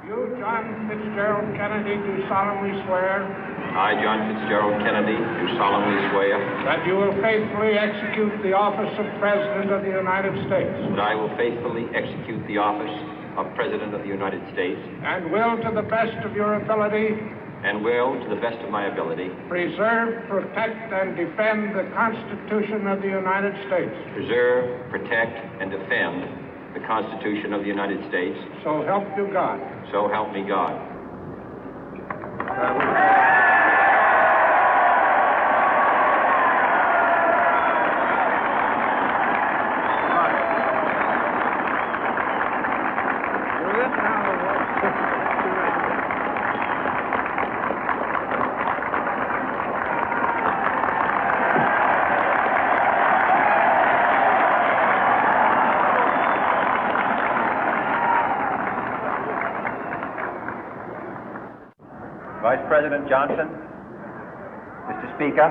You, John Fitzgerald Kennedy, do solemnly swear. I, John Fitzgerald Kennedy, do solemnly swear. That you will faithfully execute the office of President of the United States. That I will faithfully execute the office of President of the United States. And will, to the best of your ability. And will, to the best of my ability. Preserve, protect, and defend the Constitution of the United States. Preserve, protect, and defend the Constitution of the United States. So help you God. So help me God. Vice President Johnson, Mr. Speaker,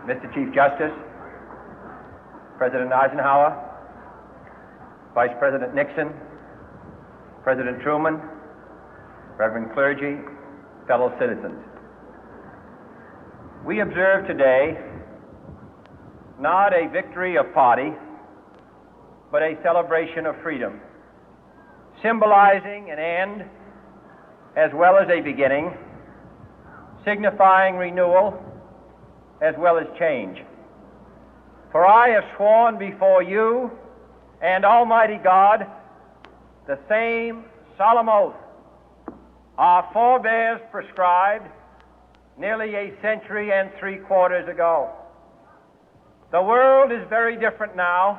Mr. Chief Justice, President Eisenhower, Vice President Nixon, President Truman, Reverend clergy, fellow citizens. We observe today not a victory of party, but a celebration of freedom, symbolizing an end as well as a beginning, signifying renewal as well as change. For I have sworn before you and Almighty God the same solemn oath our forebears prescribed nearly a century and 3/4 ago. The world is very different now,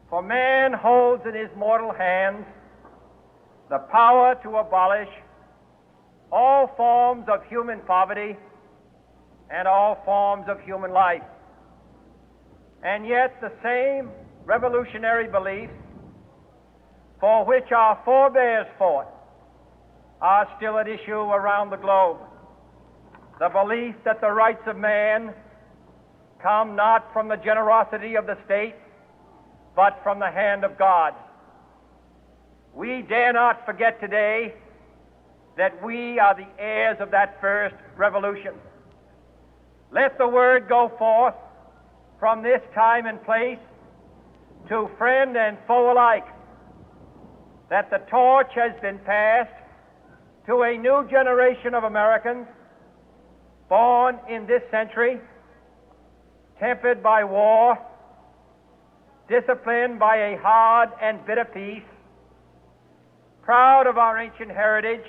for man holds in his mortal hands the power to abolish all forms of human poverty and all forms of human life. And yet the same revolutionary beliefs for which our forebears fought are still at issue around the globe. The belief that the rights of man come not from the generosity of the state, but from the hand of God. We dare not forget today that we are the heirs of that first revolution. Let the word go forth from this time and place to friend and foe alike that the torch has been passed to a new generation of Americans born in this century, tempered by war, disciplined by a hard and bitter peace, proud of our ancient heritage,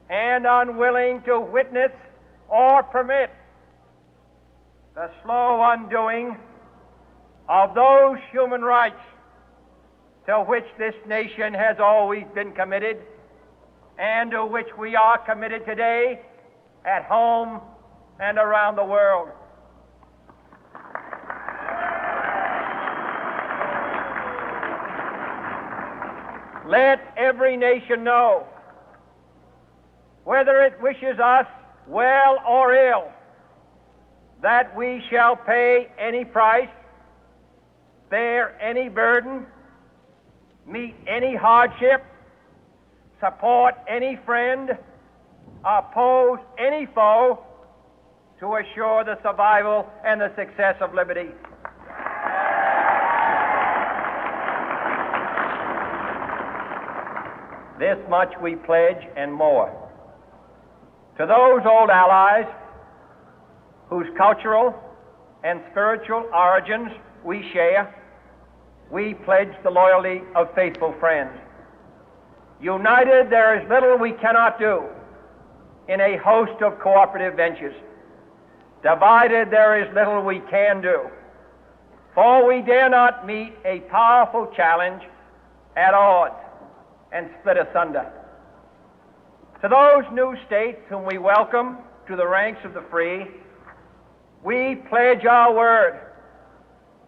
and unwilling to witness or permit the slow undoing of those human rights to which this nation has always been committed and to which we are committed today at home and around the world. Let every nation know, whether it wishes us well or ill, that we shall pay any price, bear any burden, meet any hardship, support any friend, oppose any foe to assure the survival and the success of liberty. This much we pledge and more. To those old allies whose cultural and spiritual origins we share, we pledge the loyalty of faithful friends. United, there is little we cannot do in a host of cooperative ventures. Divided, there is little we can do, for we dare not meet a powerful challenge at odds and split asunder. To those new states whom we welcome to the ranks of the free, we pledge our word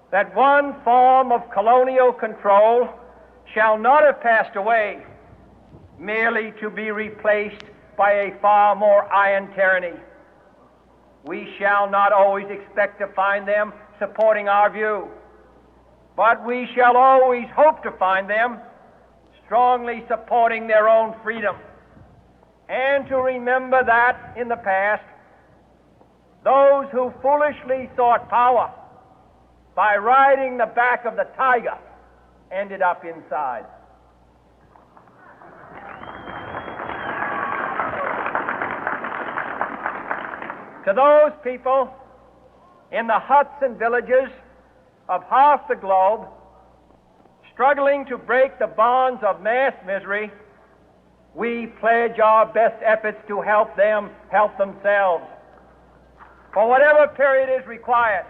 that one form of colonial control shall not have passed away, merely to be replaced by a far more iron tyranny. We shall not always expect to find them supporting our view, but we shall always hope to find them strongly supporting their own freedom, and to remember that in the past, those who foolishly sought power by riding the back of the tiger ended up inside. To those people in the huts and villages of half the globe struggling to break the bonds of mass misery, we pledge our best efforts to help them help themselves for whatever period is required,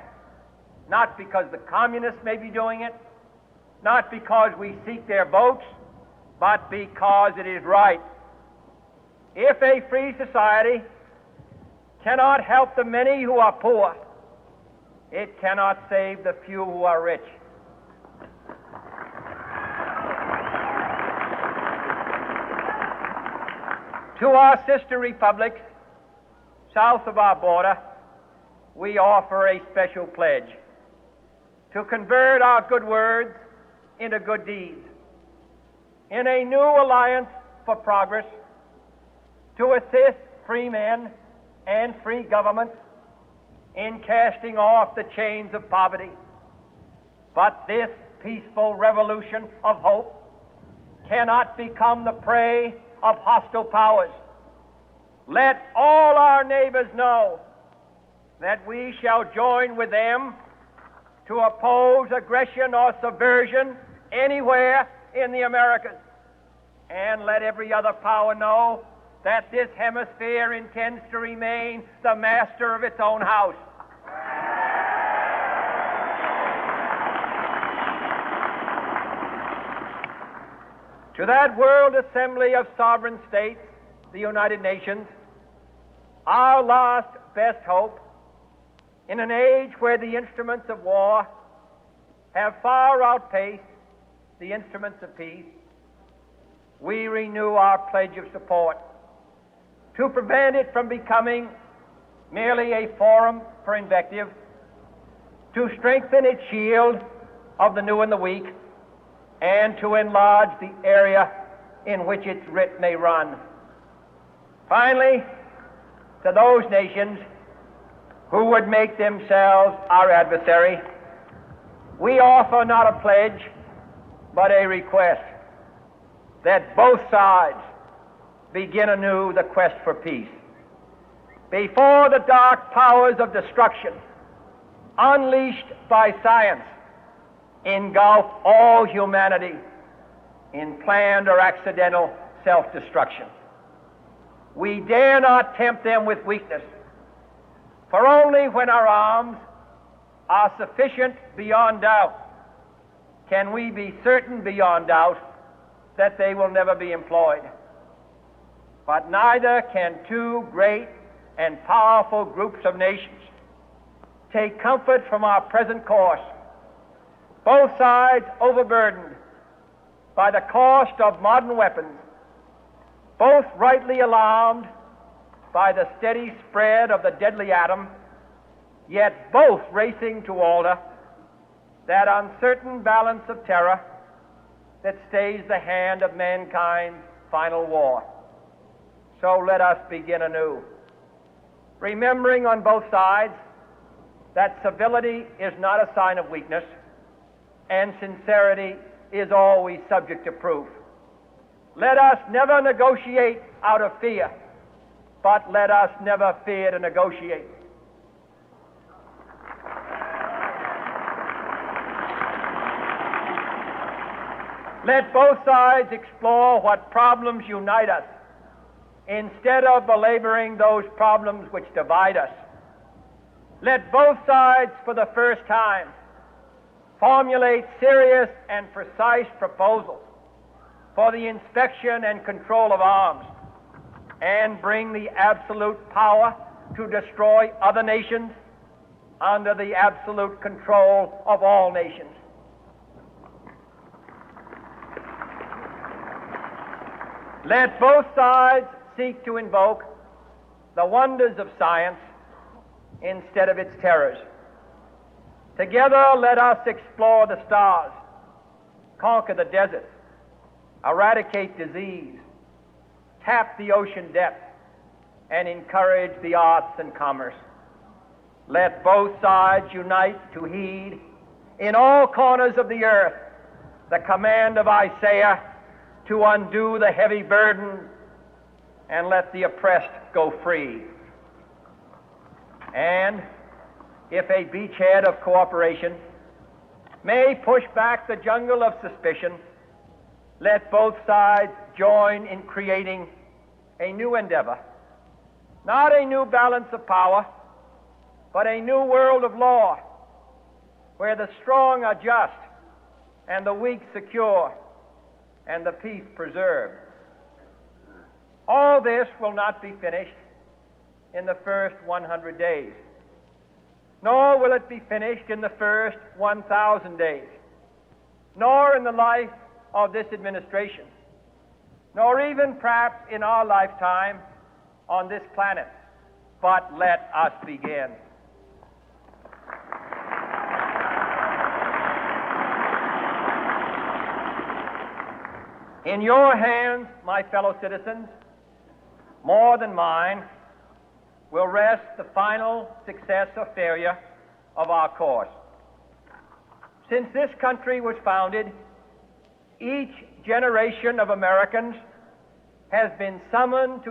not because the communists may be doing it, not because we seek their votes, but because it is right. If a free society cannot help the many who are poor, it cannot save the few who are rich. To our sister republics south of our border, we offer a special pledge to convert our good words into good deeds, in a new alliance for progress, to assist free men and free governments in casting off the chains of poverty. But this peaceful revolution of hope cannot become the prey of hostile powers. Let all our neighbors know that we shall join with them to oppose aggression or subversion anywhere in the Americas. And let every other power know that this hemisphere intends to remain the master of its own house. To that World Assembly of Sovereign States, the United Nations, our last best hope, in an age where the instruments of war have far outpaced the instruments of peace, we renew our pledge of support to prevent it from becoming merely a forum for invective, to strengthen its shield of the new and the weak, and to enlarge the area in which its writ may run. Finally, to those nations who would make themselves our adversary, we offer not a pledge, but a request that both sides begin anew the quest for peace. Before the dark powers of destruction, unleashed by science, engulf all humanity in planned or accidental self-destruction, we dare not tempt them with weakness, for only when our arms are sufficient beyond doubt can we be certain beyond doubt that they will never be employed. But neither can two great and powerful groups of nations take comfort from our present course, both sides overburdened by the cost of modern weapons, both rightly alarmed by the steady spread of the deadly atom, yet both racing to alter that uncertain balance of terror that stays the hand of mankind's final war. So let us begin anew, remembering on both sides that civility is not a sign of weakness, and sincerity is always subject to proof. Let us never negotiate out of fear, but let us never fear to negotiate. Let both sides explore what problems unite us, instead of belaboring those problems which divide us. Let both sides, for the first time, formulate serious and precise proposals for the inspection and control of arms, and bring the absolute power to destroy other nations under the absolute control of all nations. Let both sides seek to invoke the wonders of science instead of its terrors. Together, let us explore the stars, conquer the deserts, eradicate disease, tap the ocean depth, and encourage the arts and commerce. Let both sides unite to heed in all corners of the earth the command of Isaiah to undo the heavy burden and let the oppressed go free. And if a beachhead of cooperation may push back the jungle of suspicion, let both sides join in creating a new endeavor, not a new balance of power, but a new world of law, where the strong are just and the weak secure and the peace preserved. All this will not be finished in the first 100 days, nor will it be finished in the first 1,000 days, nor in the life of this administration, nor even perhaps in our lifetime on this planet. But let us begin. In your hands, my fellow citizens, more than mine, will rest the final success or failure of our course. Since this country was founded, each generation of Americans has been summoned to